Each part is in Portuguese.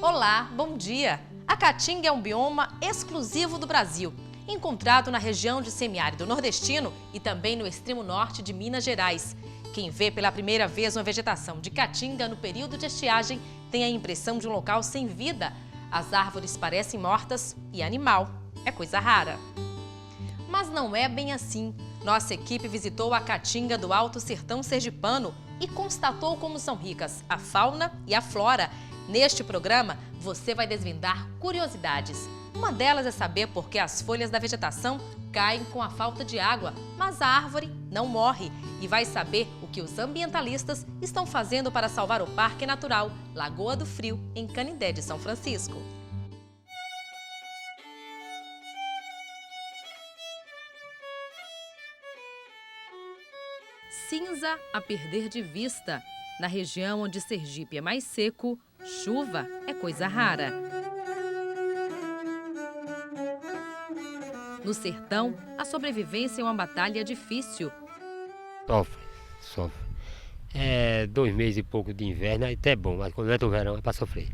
Olá, bom dia! A caatinga é um bioma exclusivo do Brasil, encontrado na região de semiárido nordestino e também no extremo norte de Minas Gerais. Quem vê pela primeira vez uma vegetação de caatinga no período de estiagem tem a impressão de um local sem vida. As árvores parecem mortas e animal é coisa rara. Mas não é bem assim. Nossa equipe visitou a caatinga do Alto Sertão Sergipano e constatou como são ricas a fauna e a flora. Neste programa, você vai desvendar curiosidades. Uma delas é saber por que as folhas da vegetação caem com a falta de água, mas a árvore não morre. E vai saber o que os ambientalistas estão fazendo para salvar o Parque Natural Lagoa do Frio, em Canindé de São Francisco. Cinza a perder de vista. Na região onde Sergipe é mais seco, chuva é coisa rara. No sertão, a sobrevivência é uma batalha difícil. Sofre. É 2 meses e pouco de inverno, aí até é bom, mas quando entra o verão é para sofrer.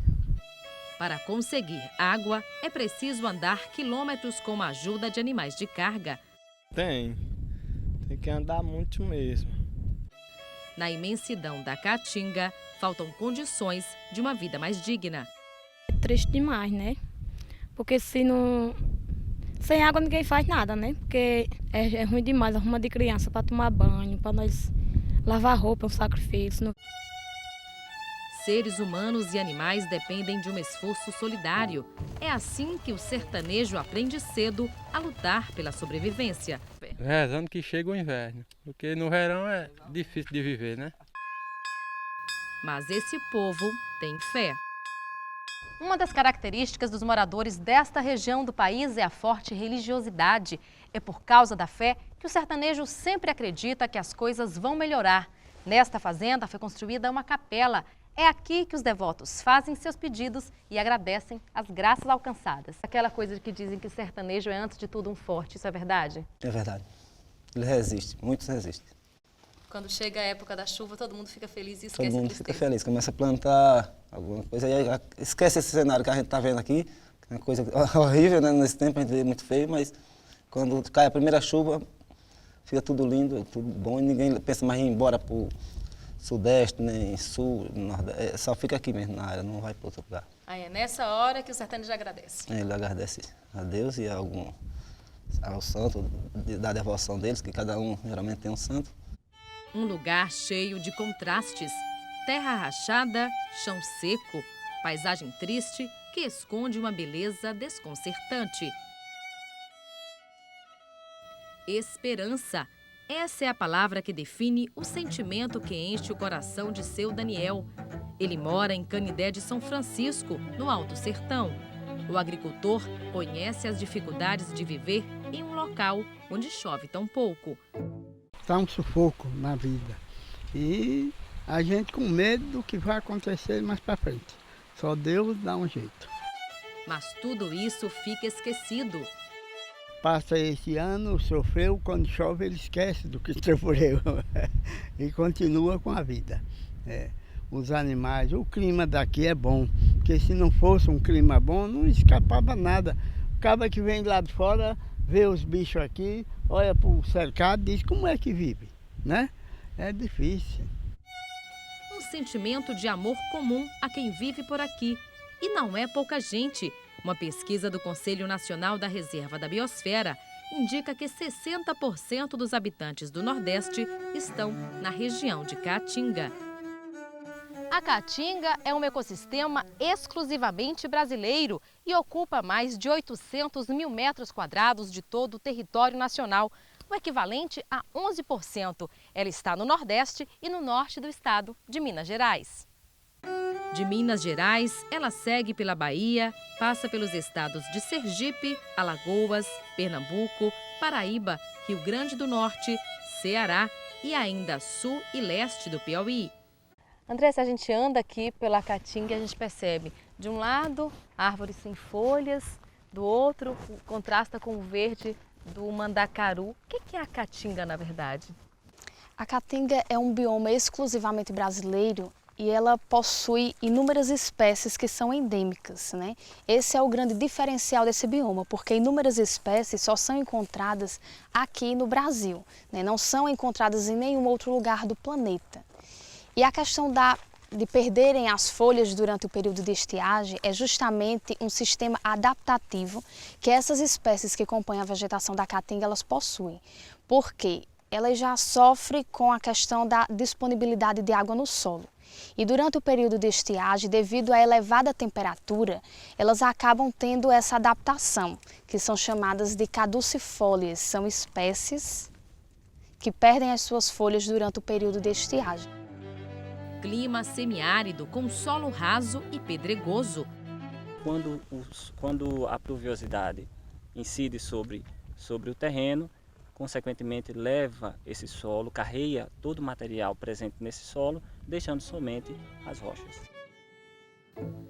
Para conseguir água, é preciso andar quilômetros com a ajuda de animais de carga. Tem que andar muito mesmo. Na imensidão da caatinga, faltam condições de uma vida mais digna. É triste demais, né? Porque sem água ninguém faz nada, né? Porque é ruim demais, arruma de criança para tomar banho, para nós lavar roupa, é um sacrifício. Seres humanos e animais dependem de um esforço solidário. É assim que o sertanejo aprende cedo a lutar pela sobrevivência. Rezando que chega o inverno, porque no verão é difícil de viver, né? Mas esse povo tem fé. Uma das características dos moradores desta região do país é a forte religiosidade. É por causa da fé que o sertanejo sempre acredita que as coisas vão melhorar. Nesta fazenda foi construída uma capela. É aqui que os devotos fazem seus pedidos e agradecem as graças alcançadas. Aquela coisa de que dizem que sertanejo é, antes de tudo, um forte. Isso é verdade? É verdade. Ele resiste, muitos resistem. Quando chega a época da chuva, todo mundo fica feliz e esquece Todo a mundo tristeza. fica feliz, começa a plantar alguma coisa. Aí esquece esse cenário que a gente está vendo aqui, que é uma coisa horrível, né? Nesse tempo a gente vê muito feio, mas quando cai a primeira chuva, fica tudo lindo, tudo bom e ninguém pensa mais em ir embora para o sudeste, nem sul, nordeste, só fica aqui mesmo na área, não vai para outro lugar. Aí é nessa hora que o sertanejo agradece. Ele agradece a Deus e ao santo, da devoção deles, que cada um geralmente tem um santo. Um lugar cheio de contrastes. Terra rachada, chão seco, paisagem triste que esconde uma beleza desconcertante. Esperança. Essa é a palavra que define o sentimento que enche o coração de seu Daniel. Ele mora em Canindé de São Francisco, no Alto Sertão. O agricultor conhece as dificuldades de viver em um local onde chove tão pouco. Está um sufoco na vida e a gente com medo do que vai acontecer mais para frente. Só Deus dá um jeito. Mas tudo isso fica esquecido. Passa esse ano, sofreu, quando chove ele esquece do que sofreu e continua com a vida. Os animais, o clima daqui é bom, porque se não fosse um clima bom não escapava nada. O cara que vem lá de fora vê os bichos aqui, olha para o cercado e diz como é que vive, né? É difícil. Um sentimento de amor comum a quem vive por aqui. E não é pouca gente. Uma pesquisa do Conselho Nacional da Reserva da Biosfera indica que 60% dos habitantes do Nordeste estão na região de Caatinga. A Caatinga é um ecossistema exclusivamente brasileiro e ocupa mais de 800 mil metros quadrados de todo o território nacional, o equivalente a 11%. Ela está no Nordeste e no norte do estado de Minas Gerais. De Minas Gerais, ela segue pela Bahia, passa pelos estados de Sergipe, Alagoas, Pernambuco, Paraíba, Rio Grande do Norte, Ceará e ainda sul e leste do Piauí. André, se a gente anda aqui pela Caatinga, a gente percebe, de um lado, árvores sem folhas, do outro, contrasta com o verde do mandacaru. O que é a Caatinga, na verdade? A Caatinga é um bioma exclusivamente brasileiro e ela possui inúmeras espécies que são endêmicas, né? Esse é o grande diferencial desse bioma, porque inúmeras espécies só são encontradas aqui no Brasil, né? Não são encontradas em nenhum outro lugar do planeta. E a questão de perderem as folhas durante o período de estiagem é justamente um sistema adaptativo que essas espécies que compõem a vegetação da caatinga elas possuem. Por quê? Elas já sofrem com a questão da disponibilidade de água no solo. E durante o período de estiagem, devido à elevada temperatura, elas acabam tendo essa adaptação, que são chamadas de caducifólias. São espécies que perdem as suas folhas durante o período de estiagem. Clima semiárido com solo raso e pedregoso. Quando a pluviosidade incide sobre o terreno, consequentemente leva esse solo, carreia todo o material presente nesse solo, deixando somente as rochas.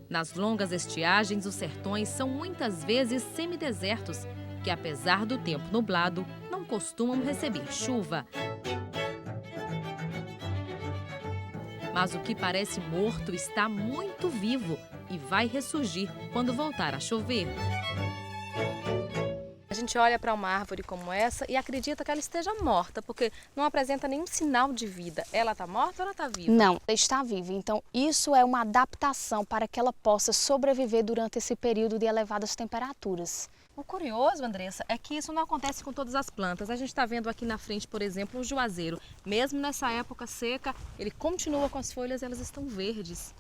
Nas longas estiagens, os sertões são muitas vezes semidesertos, que apesar do tempo nublado, não costumam receber chuva. Mas o que parece morto está muito vivo e vai ressurgir quando voltar a chover. A gente olha para uma árvore como essa e acredita que ela esteja morta, porque não apresenta nenhum sinal de vida. Ela está morta ou ela está viva? Não, está viva. Então, isso é uma adaptação para que ela possa sobreviver durante esse período de elevadas temperaturas. O curioso, Andressa, é que isso não acontece com todas as plantas. A gente está vendo aqui na frente, por exemplo, o juazeiro. Mesmo nessa época seca, ele continua com as folhas, elas estão verdes.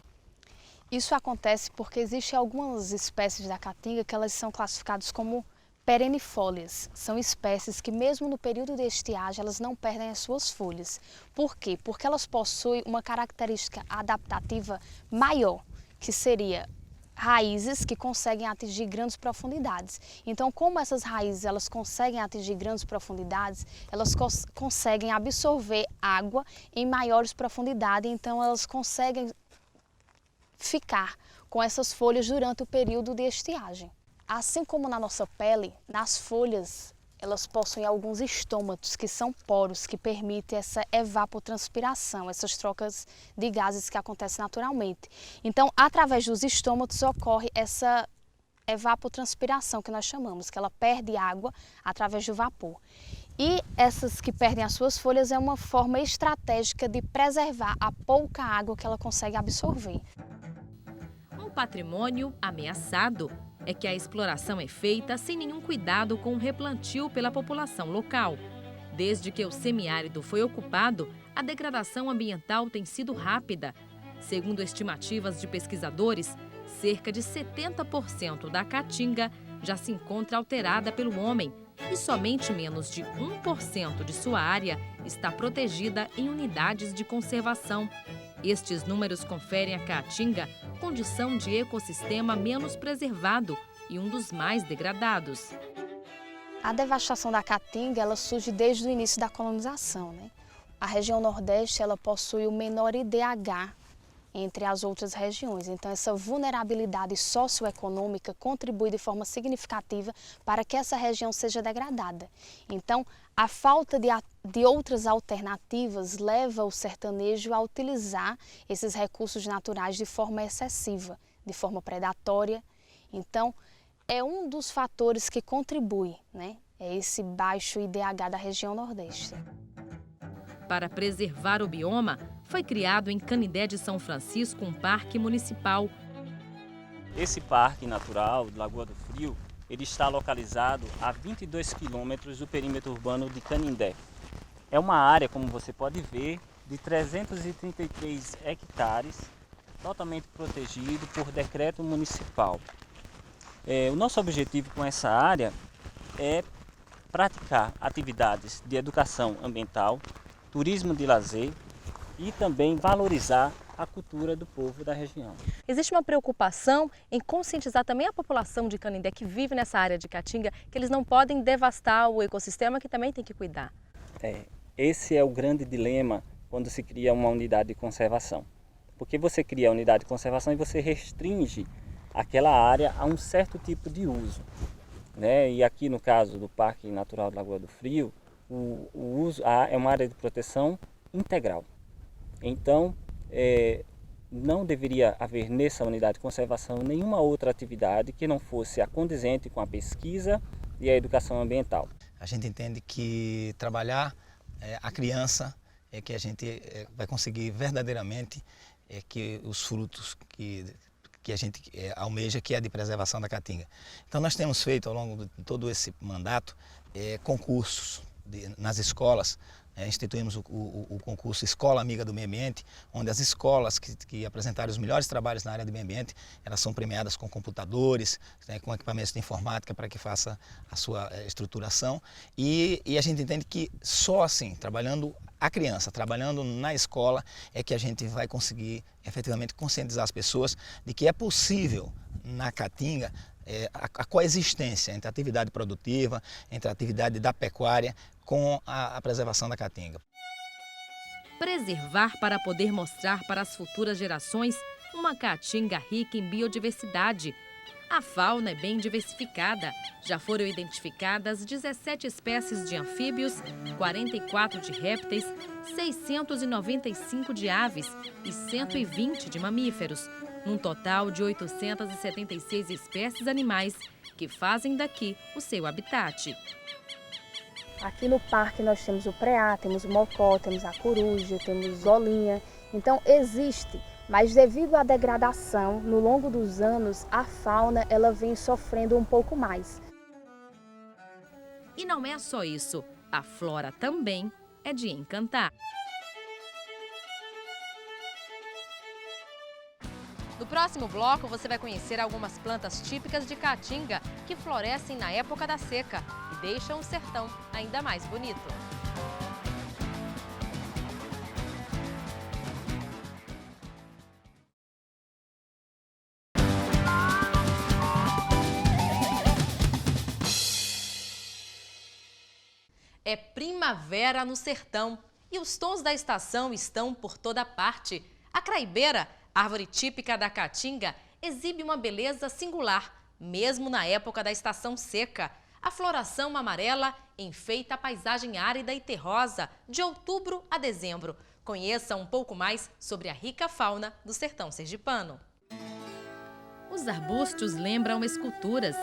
Isso acontece porque existem algumas espécies da caatinga que elas são classificadas como perennifólias. São espécies que mesmo no período de estiagem elas não perdem as suas folhas. Por quê? Porque elas possuem uma característica adaptativa maior, que seria raízes que conseguem atingir grandes profundidades. Então, como essas raízes elas conseguem atingir grandes profundidades, elas conseguem absorver água em maiores profundidades, então elas conseguem ficar com essas folhas durante o período de estiagem. Assim como na nossa pele, nas folhas, elas possuem alguns estômatos, que são poros, que permitem essa evapotranspiração, essas trocas de gases que acontecem naturalmente. Então, através dos estômatos ocorre essa evapotranspiração, que nós chamamos, que ela perde água através do vapor. E essas que perdem as suas folhas é uma forma estratégica de preservar a pouca água que ela consegue absorver. Um patrimônio ameaçado é que a exploração é feita sem nenhum cuidado com o replantio pela população local. Desde que o semiárido foi ocupado, a degradação ambiental tem sido rápida. Segundo estimativas de pesquisadores, cerca de 70% da caatinga já se encontra alterada pelo homem e somente menos de 1% de sua área está protegida em unidades de conservação. Estes números conferem à caatinga condição de ecossistema menos preservado e um dos mais degradados. A devastação da caatinga ela surge desde o início da colonização, né? A região Nordeste ela possui o menor IDH entre as outras regiões. Então, essa vulnerabilidade socioeconômica contribui de forma significativa para que essa região seja degradada. Então, a falta de outras alternativas leva o sertanejo a utilizar esses recursos naturais de forma excessiva, de forma predatória. Então, é um dos fatores que contribui, né? É esse baixo IDH da região Nordeste. Para preservar o bioma, foi criado em Canindé de São Francisco um parque municipal. Esse parque natural de Lagoa do Frio, ele está localizado a 22 quilômetros do perímetro urbano de Canindé. É uma área, como você pode ver, de 333 hectares, totalmente protegido por decreto municipal. O nosso objetivo com essa área é praticar atividades de educação ambiental, turismo de lazer e também valorizar a cultura do povo da região. Existe uma preocupação em conscientizar também a população de Canindé que vive nessa área de caatinga, que eles não podem devastar o ecossistema, que também tem que cuidar. Esse é o grande dilema quando se cria uma unidade de conservação. Porque você cria a unidade de conservação e você restringe aquela área a um certo tipo de uso, né? E aqui no caso do Parque Natural de Lagoa do Frio, o uso é uma área de proteção integral. Então, não deveria haver nessa unidade de conservação nenhuma outra atividade que não fosse a condizente com a pesquisa e a educação ambiental. A gente entende que trabalhar a criança é que a gente vai conseguir verdadeiramente que os frutos que a gente almeja, que é a de preservação da caatinga. Então nós temos feito ao longo de todo esse mandato concursos nas escolas. Instituímos o concurso Escola Amiga do Meio Ambiente, onde as escolas que apresentarem os melhores trabalhos na área do meio ambiente, elas são premiadas com computadores, com equipamentos de informática para que faça a sua estruturação. E a gente entende que só assim, trabalhando a criança, trabalhando na escola, é que a gente vai conseguir efetivamente conscientizar as pessoas de que é possível na caatinga a coexistência entre a atividade produtiva, entre a atividade da pecuária com a preservação da caatinga. Preservar para poder mostrar para as futuras gerações uma caatinga rica em biodiversidade. A fauna é bem diversificada. Já foram identificadas 17 espécies de anfíbios, 44 de répteis, 695 de aves e 120 de mamíferos. Num total de 876 espécies animais que fazem daqui o seu habitat. Aqui no parque nós temos o preá, temos o mocó, temos a coruja, temos olinha. Então existe, mas devido à degradação, no longo dos anos, a fauna ela vem sofrendo um pouco mais. E não é só isso, a flora também é de encantar. No próximo bloco, você vai conhecer algumas plantas típicas de Caatinga que florescem na época da seca e deixam o sertão ainda mais bonito. É primavera no sertão e os tons da estação estão por toda parte. A craibeira, árvore típica da Caatinga, exibe uma beleza singular, mesmo na época da estação seca. A floração amarela enfeita a paisagem árida e terrosa de outubro a dezembro. Conheça um pouco mais sobre a rica fauna do sertão sergipano. Os arbustos lembram esculturas.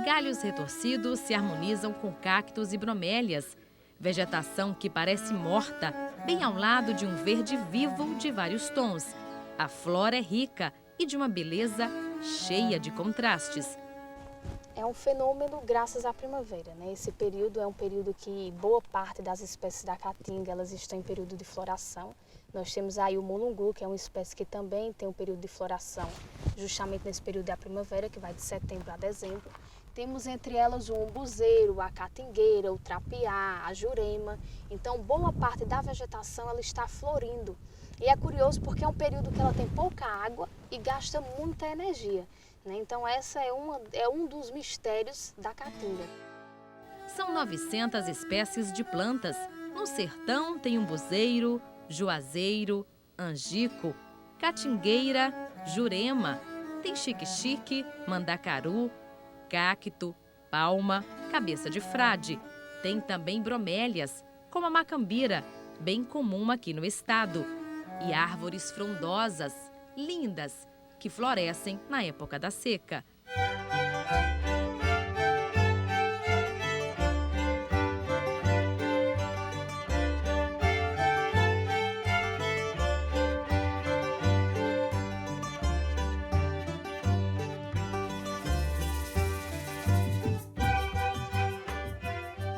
Galhos retorcidos se harmonizam com cactos e bromélias. Vegetação que parece morta, bem ao lado de um verde vivo de vários tons. A flora é rica e de uma beleza cheia de contrastes. É um fenômeno graças à primavera, né? Esse período é um período que boa parte das espécies da Caatinga elas estão em período de floração. Nós temos aí o mulungu, que é uma espécie que também tem um período de floração, justamente nesse período da primavera, que vai de setembro a dezembro. Temos entre elas o umbuzeiro, a catingueira, o trapiá, a jurema. Então, boa parte da vegetação ela está florindo. E é curioso porque é um período que ela tem pouca água e gasta muita energia, né? Então, essa é um dos mistérios da Caatinga. São 900 espécies de plantas. No sertão tem umbuzeiro, juazeiro, angico, catingueira, jurema. Tem xique-xique, mandacaru, cacto, palma, cabeça de frade. Tem também bromélias, como a macambira, bem comum aqui no estado. E árvores frondosas, lindas, que florescem na época da seca.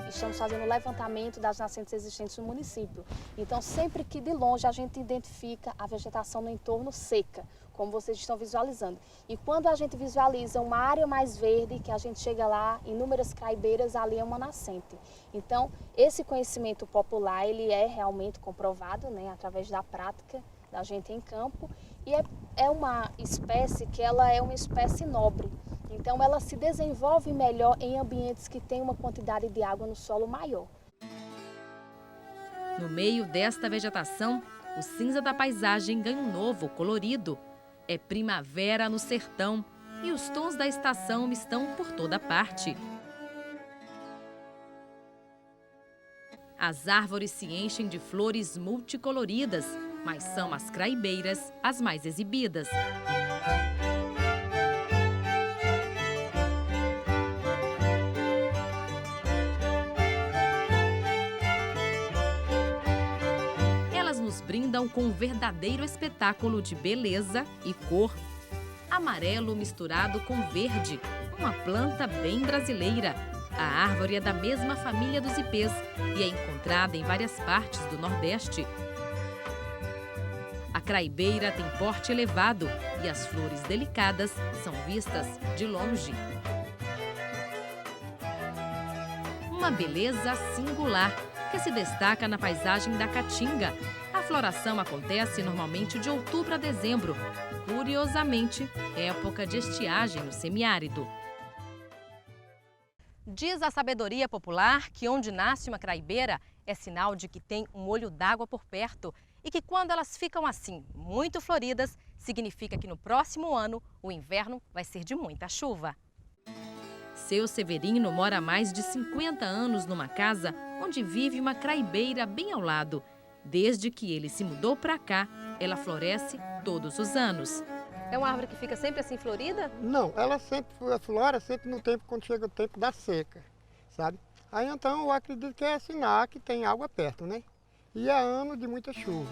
Estamos fazendo o levantamento das nascentes existentes no município. Então, sempre que de longe a gente identifica a vegetação no entorno seca, como vocês estão visualizando. E quando a gente visualiza uma área mais verde, que a gente chega lá, inúmeras craibeiras, ali é uma nascente. Então, esse conhecimento popular, ele é realmente comprovado, né, através da prática da gente em campo. E é uma espécie que ela é uma espécie nobre. Então, ela se desenvolve melhor em ambientes que têm uma quantidade de água no solo maior. No meio desta vegetação, o cinza da paisagem ganha um novo colorido. É primavera no sertão e os tons da estação estão por toda parte. As árvores se enchem de flores multicoloridas. mas são as craibeiras as mais exibidas. Elas nos brindam com um verdadeiro espetáculo de beleza e cor. Amarelo misturado com verde, uma planta bem brasileira. A árvore é da mesma família dos ipês e é encontrada em várias partes do Nordeste. A craibeira tem porte elevado e as flores delicadas são vistas de longe. Uma beleza singular que se destaca na paisagem da Caatinga. A floração acontece normalmente de outubro a dezembro, curiosamente, época de estiagem no semiárido. Diz a sabedoria popular que onde nasce uma craibeira é sinal de que tem um olho d'água por perto e que quando elas ficam assim, muito floridas, significa que no próximo ano o inverno vai ser de muita chuva. Seu Severino mora há mais de 50 anos numa casa onde vive uma craibeira bem ao lado. Desde que ele se mudou para cá, ela floresce todos os anos. É uma árvore que fica sempre assim florida? Não, ela sempre flora sempre no tempo quando chega o tempo da seca, sabe? Aí então eu acredito que é sinal que tem água perto, né? E é ano de muita chuva.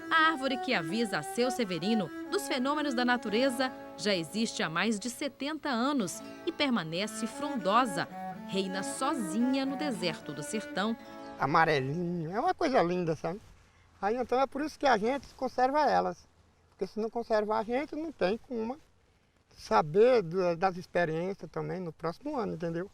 A árvore que avisa a Seu Severino dos fenômenos da natureza já existe há mais de 70 anos e permanece frondosa. Reina sozinha no deserto do sertão. Amarelinho, é uma coisa linda, sabe? Aí então é por isso que a gente conserva elas. Porque se não conservar a gente, não tem como saber das experiências também no próximo ano, entendeu?